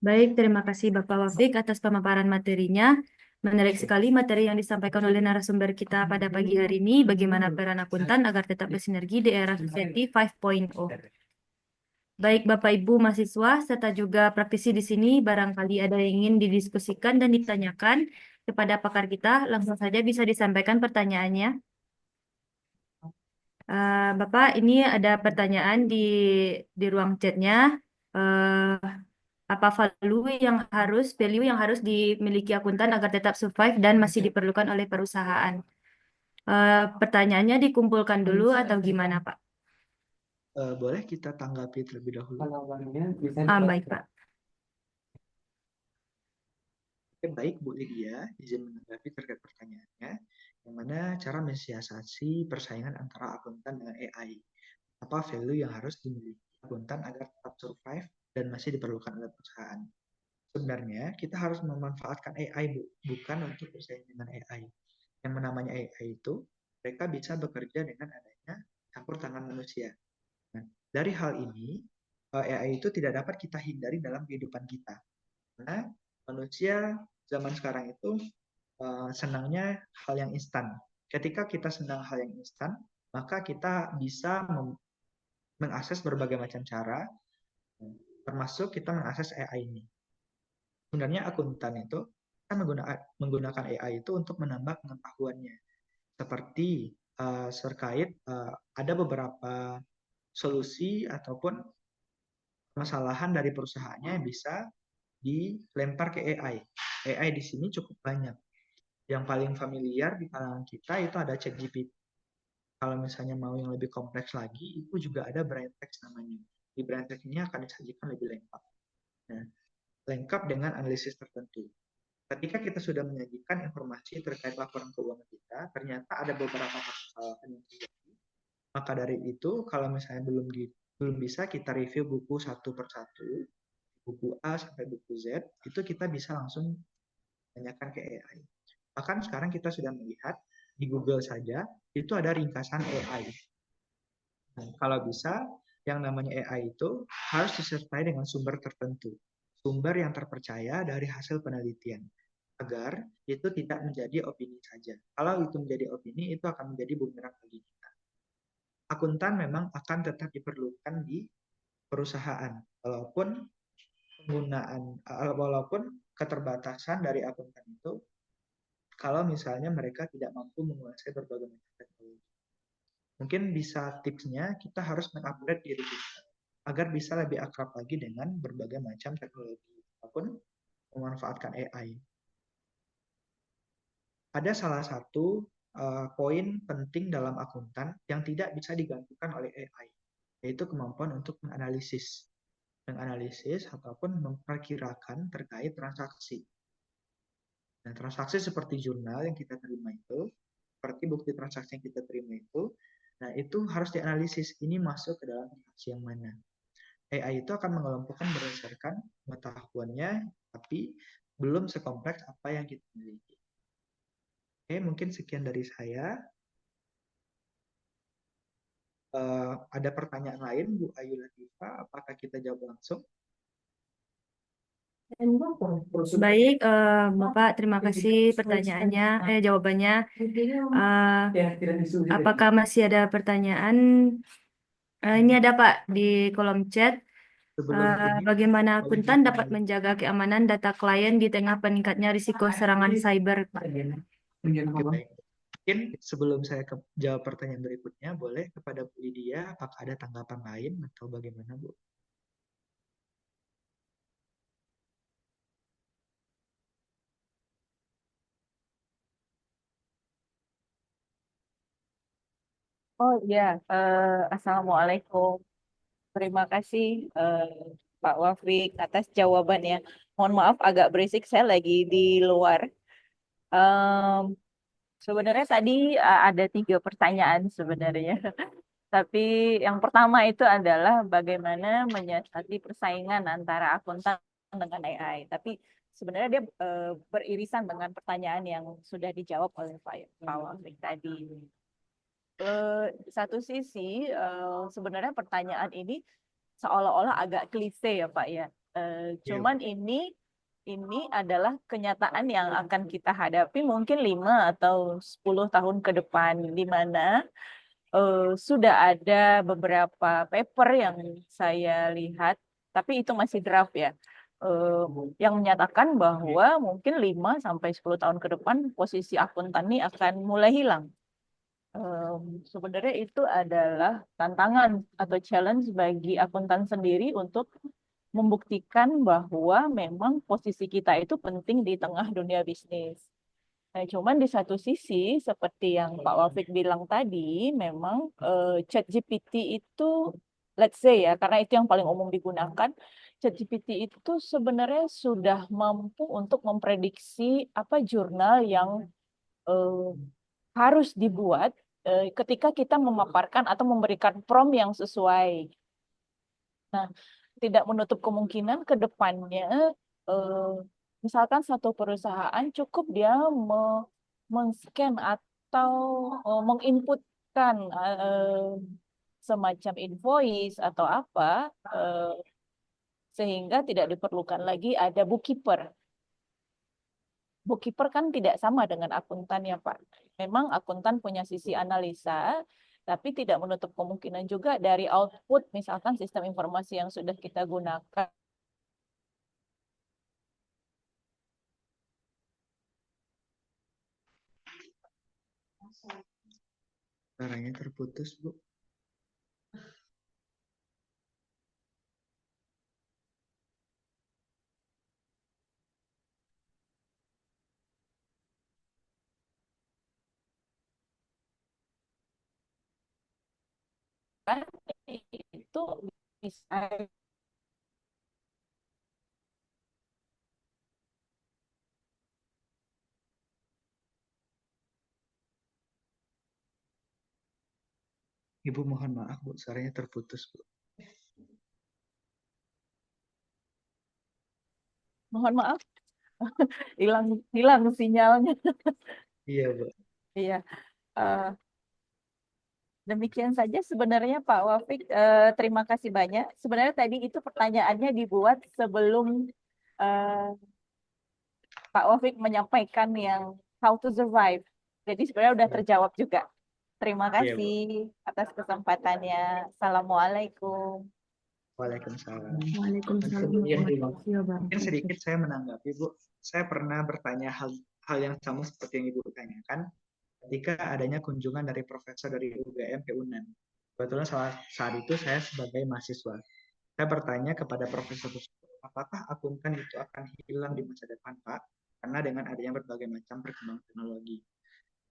Baik, terima kasih Bapak Wafik atas pemaparan materinya. Menarik sekali materi yang disampaikan oleh narasumber kita pada pagi hari ini, bagaimana peran akuntan agar tetap bersinergi di era Society 5.0. Baik Bapak Ibu mahasiswa serta juga praktisi di sini, barangkali ada yang ingin didiskusikan dan ditanyakan kepada pakar kita, langsung saja bisa disampaikan pertanyaannya. Bapak, ini ada pertanyaan di ruang chatnya. Eh, apa value yang harus dimiliki akuntan agar tetap survive dan masih diperlukan oleh perusahaan? Pertanyaannya dikumpulkan dulu atau gimana, Pak? Boleh kita tanggapi terlebih dahulu? Baik, Pak. Oke, baik Bu Lydia, izin menanggapi terkait pertanyaannya, yang mana cara mensiasati persaingan antara akuntan dengan AI. Apa value yang harus dimiliki akuntan agar tetap survive dan masih diperlukan oleh perusahaan? Sebenarnya kita harus memanfaatkan AI, Bu, bukan untuk bersaing dengan AI. Yang namanya AI itu, mereka bisa bekerja dengan adanya campur tangan manusia. Nah, dari hal ini, AI itu tidak dapat kita hindari dalam kehidupan kita. Karena manusia zaman sekarang itu senangnya hal yang instan. Ketika kita senang hal yang instan, maka kita bisa mengakses berbagai macam cara, termasuk kita mengakses AI ini. Sebenarnya akuntan itu kan menggunakan AI itu untuk menambah pengetahuannya. Seperti terkait ada beberapa solusi ataupun kesalahan dari perusahaannya yang bisa dilempar ke AI. AI di sini cukup banyak. Yang paling familiar di kalangan kita itu ada ChatGPT. Kalau misalnya mau yang lebih kompleks lagi, itu juga ada BrainText namanya. Di BrainText ini akan disajikan lebih lengkap. Nah, lengkap dengan analisis tertentu. Ketika kita sudah menyajikan informasi terkait laporan keuangan kita, ternyata ada beberapa kesalahan yang terjadi. Maka dari itu, kalau misalnya belum bisa kita review buku satu per satu, buku A sampai buku Z, itu kita bisa langsung tanyakan ke AI. Bahkan sekarang kita sudah melihat di Google saja, itu ada ringkasan AI. Nah, kalau bisa, yang namanya AI itu harus disertai dengan sumber tertentu. Sumber yang terpercaya dari hasil penelitian. Agar itu tidak menjadi opini saja. Kalau itu menjadi opini, itu akan menjadi bumerang bagi kita. Akuntan memang akan tetap diperlukan di perusahaan, walaupun keterbatasan dari akuntan itu, kalau misalnya mereka tidak mampu menguasai berbagai macam teknologi. Mungkin bisa tipsnya kita harus mengupgrade diri kita agar bisa lebih akrab lagi dengan berbagai macam teknologi ataupun memanfaatkan AI. Ada salah satu poin penting dalam akuntan yang tidak bisa digantikan oleh AI, yaitu kemampuan untuk menganalisis ataupun memperkirakan terkait transaksi. Nah, transaksi seperti jurnal yang kita terima itu, seperti bukti transaksi yang kita terima itu, nah itu harus dianalisis, ini masuk ke dalam transaksi yang mana. AI itu akan mengelompokkan berdasarkan pengetahuannya, tapi belum sekompleks apa yang kita miliki. Oke, mungkin sekian dari saya. Ada pertanyaan lain, Bu Ayu Latifah? Apakah kita jawab langsung? Baik, Bapak, terima kasih pertanyaannya, jawabannya. Apakah masih ada pertanyaan? Ini ada Pak di kolom chat. Sebelum ini, Bagaimana boleh akuntan dapat ditanyakan. menjaga keamanan data klien di tengah meningkatnya risiko serangan cyber, Pak? Oke, baik. Mungkin sebelum saya jawab pertanyaan berikutnya, boleh kepada Bu Lydia, apakah ada tanggapan lain atau bagaimana, Bu? Oh iya, Assalamualaikum. Terima kasih Pak Wafik atas jawabannya. Mohon maaf agak berisik, saya lagi di luar. Em, Sebenarnya tadi ada 3 pertanyaan sebenarnya. Tapi yang pertama itu adalah bagaimana menyiasati persaingan antara akuntan dengan AI. Tapi sebenarnya dia beririsan dengan pertanyaan yang sudah dijawab oleh Pak Wafik tadi. Di satu sisi sebenarnya pertanyaan ini seolah-olah agak klise ya Pak ya. Iya, Cuman ini adalah kenyataan yang akan kita hadapi mungkin 5 atau 10 tahun ke depan, di mana sudah ada beberapa paper yang saya lihat, tapi itu masih draft ya, eh, yang menyatakan bahwa mungkin 5 sampai 10 tahun ke depan posisi akuntan ini akan mulai hilang. Sebenarnya itu adalah tantangan atau challenge bagi akuntan sendiri untuk membuktikan bahwa memang posisi kita itu penting di tengah dunia bisnis. Nah, cuman di satu sisi, seperti yang Pak Wafik bilang tadi, memang ChatGPT itu, let's say ya, karena itu yang paling umum digunakan, ChatGPT itu sebenarnya sudah mampu untuk memprediksi apa jurnal yang eh, harus dibuat ketika kita memaparkan atau memberikan prompt yang sesuai. Nah, tidak menutup kemungkinan ke depannya, eh, misalkan satu perusahaan cukup dia men-scan atau menginputkan semacam invoice atau apa, eh, sehingga tidak diperlukan lagi ada bookkeeper. Bookkeeper kan tidak sama dengan akuntan ya Pak. Memang akuntan punya sisi analisa, tapi tidak menutup kemungkinan juga dari output misalkan sistem informasi yang sudah kita gunakan. suaranya terputus, Bu. Itu bisa. Ibu mohon maaf, Bu, suaranya terputus, Bu. Mohon maaf, hilang hilang sinyalnya. Iya, Bu. Iya, eh, demikian saja sebenarnya Pak Wafik. Terima kasih banyak. Sebenarnya tadi itu pertanyaannya dibuat sebelum eh, Pak Wafik menyampaikan yang how to survive. Jadi sebenarnya udah terjawab juga. Terima Iya, Bu. kasih atas kesempatannya. Assalamualaikum. Waalaikumsalam. Waalaikumsalam Mungkin, warahmatullahi mungkin wabarakatuh. sedikit saya menanggapi, Bu. Saya pernah bertanya hal yang sama seperti yang Ibu tanyakan ketika adanya kunjungan dari profesor dari UGM ke UNAN. Kebetulan saat itu saya sebagai mahasiswa. Saya bertanya kepada profesor tersebut, apakah akuntan itu akan hilang di masa depan, Pak? Karena dengan adanya berbagai macam perkembangan teknologi.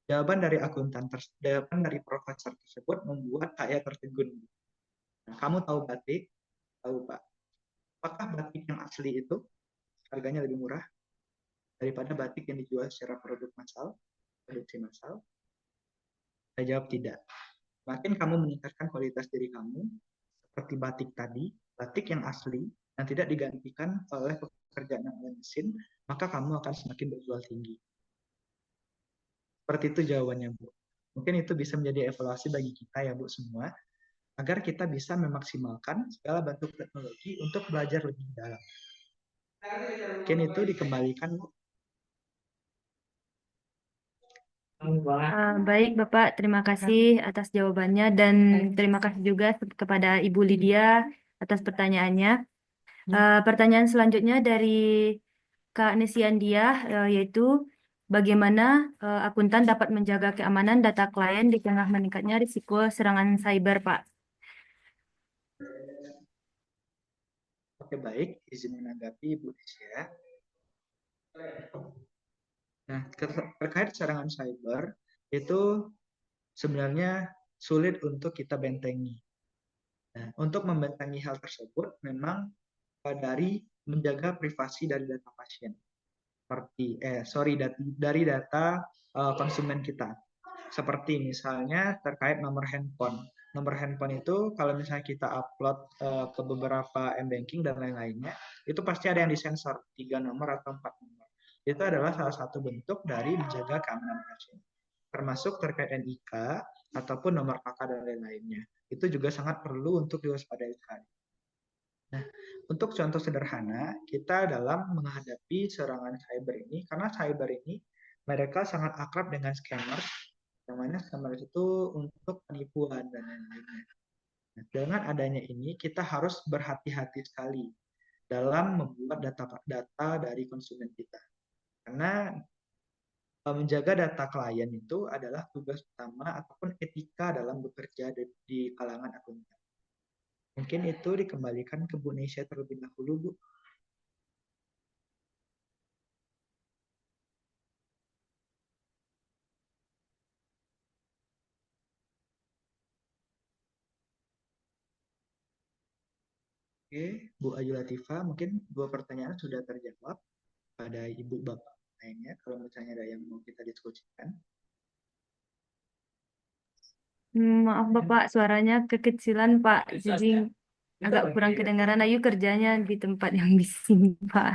Jawaban dari profesor tersebut membuat saya tertegun. Nah, kamu tahu batik? Tahu, Pak. Apakah batik yang asli itu harganya lebih murah daripada batik yang dijual secara produksi massal? Saya jawab tidak. Semakin kamu meningkatkan kualitas diri kamu, seperti batik tadi, batik yang asli, yang tidak digantikan oleh pekerjaan yang oleh mesin, maka kamu akan semakin berjual tinggi. Seperti itu jawabannya, Bu. Mungkin itu bisa menjadi evaluasi bagi kita ya, Bu, semua, agar kita bisa memaksimalkan segala bentuk teknologi untuk belajar lebih dalam. Mungkin itu dikembalikan, Bu. Baik, Bapak. Terima kasih atas jawabannya dan terima kasih juga kepada Ibu Lydia atas pertanyaannya. Pertanyaan selanjutnya dari Kak Nesiandia, yaitu bagaimana akuntan dapat menjaga keamanan data klien di tengah meningkatnya risiko serangan cyber, Pak? Oke, baik. Izin menanggapi, Bu Desya. Nah, terkait serangan cyber, itu sebenarnya sulit untuk kita bentengi. Nah, untuk membentengi hal tersebut memang dari menjaga privasi dari data pasien, dari data konsumen kita. Seperti misalnya terkait nomor handphone. Nomor handphone itu kalau misalnya kita upload ke beberapa m-banking dan lain-lainnya, itu pasti ada yang disensor, 3 nomor atau 4 nomor. Itu adalah salah satu bentuk dari menjaga keamanan pasien. Termasuk terkait NIK ataupun nomor KK dan lain-lainnya. Itu juga sangat perlu untuk diwaspadai sekali. Nah, untuk contoh sederhana, kita dalam menghadapi serangan cyber ini, karena cyber ini mereka sangat akrab dengan scammers, yang mana scammers itu untuk penipuan dan lain-lainnya. Nah, dengan adanya ini, kita harus berhati-hati sekali dalam membuat data dari konsumen kita. Karena menjaga data klien itu adalah tugas utama ataupun etika dalam bekerja di kalangan akuntan. Mungkin itu dikembalikan ke Bu Nesya terlebih dahulu, Bu. Oke, Bu Ayu Latifah, mungkin 2 pertanyaan sudah terjawab pada Ibu Bapak lainnya, kalau misalnya ada yang mau kita diskusikan. Maaf Bapak, suaranya kekecilan Pak, jadi agak kurang kedengaran. Ayu kerjanya di tempat yang bising Pak.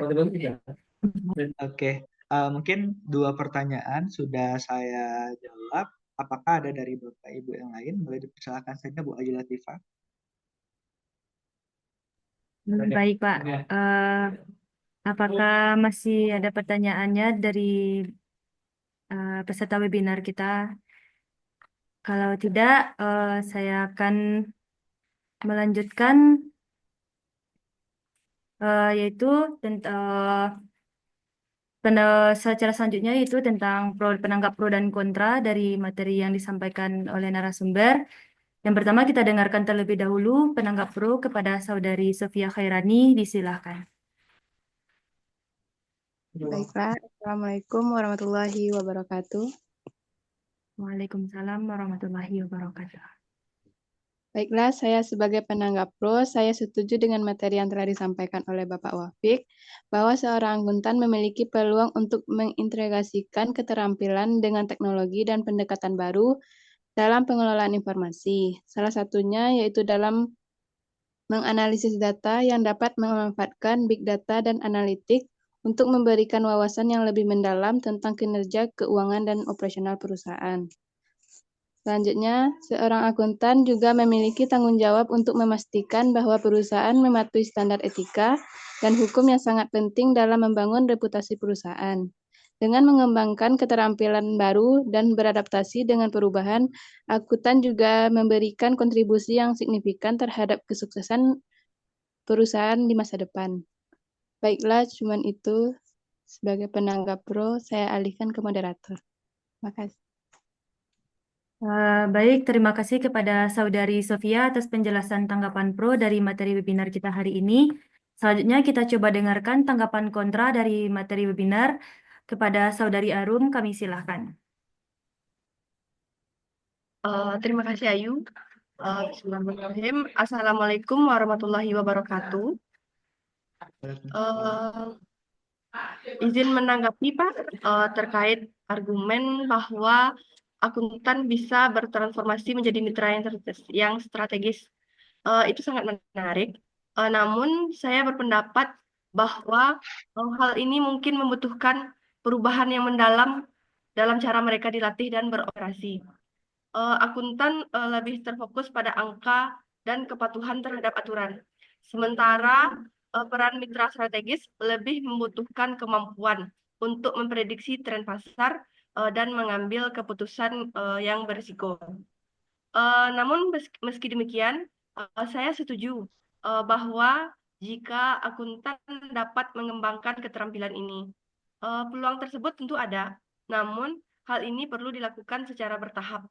Oke, mungkin 2 pertanyaan sudah saya jawab. Apakah ada dari Bapak Ibu yang lain? Boleh dipersilakan saja Bu Ayu Latifah. Baik Pak, apakah masih ada pertanyaannya dari peserta webinar kita? Kalau tidak, saya akan melanjutkan yaitu secara selanjutnya yaitu tentang penanggap pro dan kontra dari materi yang disampaikan oleh narasumber. Yang pertama kita dengarkan terlebih dahulu penanggap pro kepada Saudari Sofia Khairani, disilahkan. Baik, Pak. Assalamualaikum warahmatullahi wabarakatuh. Waalaikumsalam warahmatullahi wabarakatuh. Baiklah, saya sebagai penanggap pro, saya setuju dengan materi yang telah disampaikan oleh Bapak Wafik, bahwa seorang akuntan memiliki peluang untuk mengintegrasikan keterampilan dengan teknologi dan pendekatan baru dalam pengelolaan informasi. Salah satunya yaitu dalam menganalisis data yang dapat memanfaatkan big data dan analitik untuk memberikan wawasan yang lebih mendalam tentang kinerja keuangan dan operasional perusahaan. Selanjutnya, seorang akuntan juga memiliki tanggung jawab untuk memastikan bahwa perusahaan mematuhi standar etika dan hukum yang sangat penting dalam membangun reputasi perusahaan. Dengan mengembangkan keterampilan baru dan beradaptasi dengan perubahan, akuntan juga memberikan kontribusi yang signifikan terhadap kesuksesan perusahaan di masa depan. Baiklah, cuman itu. Sebagai penanggap pro, saya alihkan ke moderator. Terima kasih. Baik, terima kasih kepada Saudari Sofia atas penjelasan tanggapan pro dari materi webinar kita hari ini. Selanjutnya kita coba dengarkan tanggapan kontra dari materi webinar. Kepada Saudari Arum, kami silahkan. Terima kasih Ayu. Bismillahirrahmanirrahim. Assalamualaikum warahmatullahi wabarakatuh. Izin menanggapi Pak terkait argumen bahwa akuntan bisa bertransformasi menjadi mitra yang strategis. Itu sangat menarik. Namun saya berpendapat bahwa hal ini mungkin membutuhkan perubahan yang mendalam dalam cara mereka dilatih dan beroperasi. Akuntan lebih terfokus pada angka dan kepatuhan terhadap aturan. Sementara peran mitra strategis lebih membutuhkan kemampuan untuk memprediksi tren pasar dan mengambil keputusan yang berisiko. Namun meski demikian, saya setuju bahwa jika akuntan dapat mengembangkan keterampilan ini, peluang tersebut tentu ada. Namun hal ini perlu dilakukan secara bertahap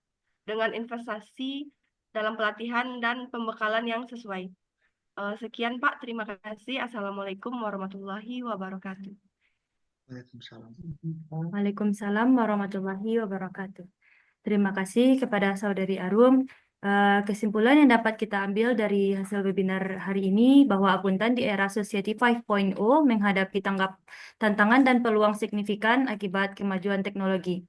dengan investasi dalam pelatihan dan pembekalan yang sesuai. Sekian Pak, terima kasih. Assalamualaikum warahmatullahi wabarakatuh. Waalaikumsalam. Waalaikumsalam warahmatullahi wabarakatuh. Terima kasih kepada Saudari Arum. Kesimpulan yang dapat kita ambil dari hasil webinar hari ini bahwa akuntan di era Society 5.0 menghadapi tantangan dan peluang signifikan akibat kemajuan teknologi.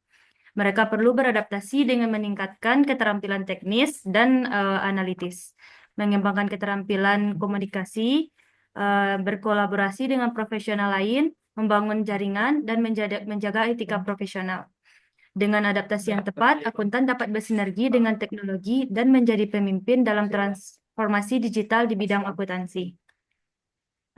Mereka perlu beradaptasi dengan meningkatkan keterampilan teknis dan analitis, mengembangkan keterampilan komunikasi, berkolaborasi dengan profesional lain, membangun jaringan, dan menjaga etika profesional. Dengan adaptasi yang tepat, akuntan dapat bersinergi dengan teknologi dan menjadi pemimpin dalam transformasi digital di bidang akuntansi.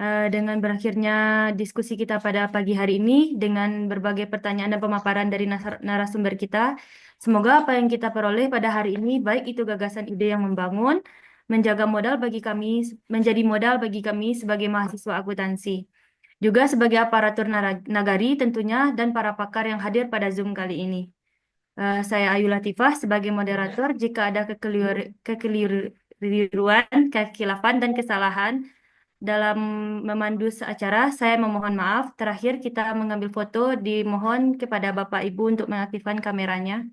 Dengan berakhirnya diskusi kita pada pagi hari ini dengan berbagai pertanyaan dan pemaparan dari narasumber kita, semoga apa yang kita peroleh pada hari ini, baik itu gagasan ide yang membangun, menjadi modal bagi kami sebagai mahasiswa akuntansi, juga sebagai aparatur nagari tentunya, dan para pakar yang hadir pada Zoom kali ini. Saya Ayu Latifah sebagai moderator. Jika ada kekeliruan, kekhilafan, dan kesalahan dalam memandu acara, saya memohon maaf. Terakhir, kita mengambil foto, dimohon kepada Bapak Ibu untuk mengaktifkan kameranya.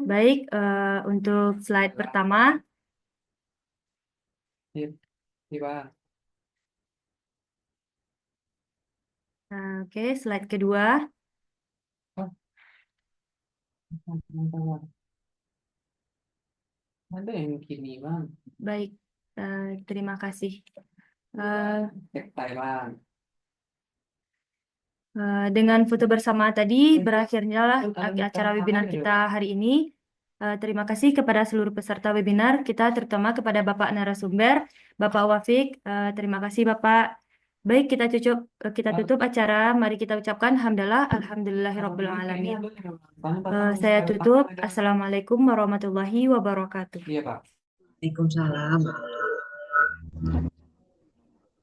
Baik, untuk slide pertama. Oke, slide kedua. Ada yang gini bang, Baik, terima kasih. Eh, Taiwan. Dengan foto bersama tadi, berakhirnya acara webinar kita hari ini. Terima kasih kepada seluruh peserta webinar kita, terutama kepada Bapak narasumber, Bapak Wafik. Terima kasih Bapak. Baik, kita tutup acara. Mari kita ucapkan hamdalah, alhamdulillahirabbil alamin. Saya tutup. Assalamualaikum warahmatullahi wabarakatuh. Iya Pak. Waalaikumsalam.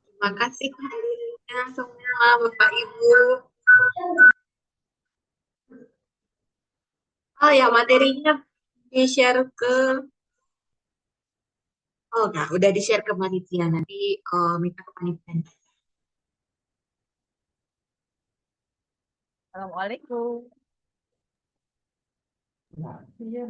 Terima kasih hadirnya semua Bapak Ibu. Oh ya, materinya di-share ke udah di-share ke panitia. Nanti minta ke panitia. Assalamualaikum. Iya.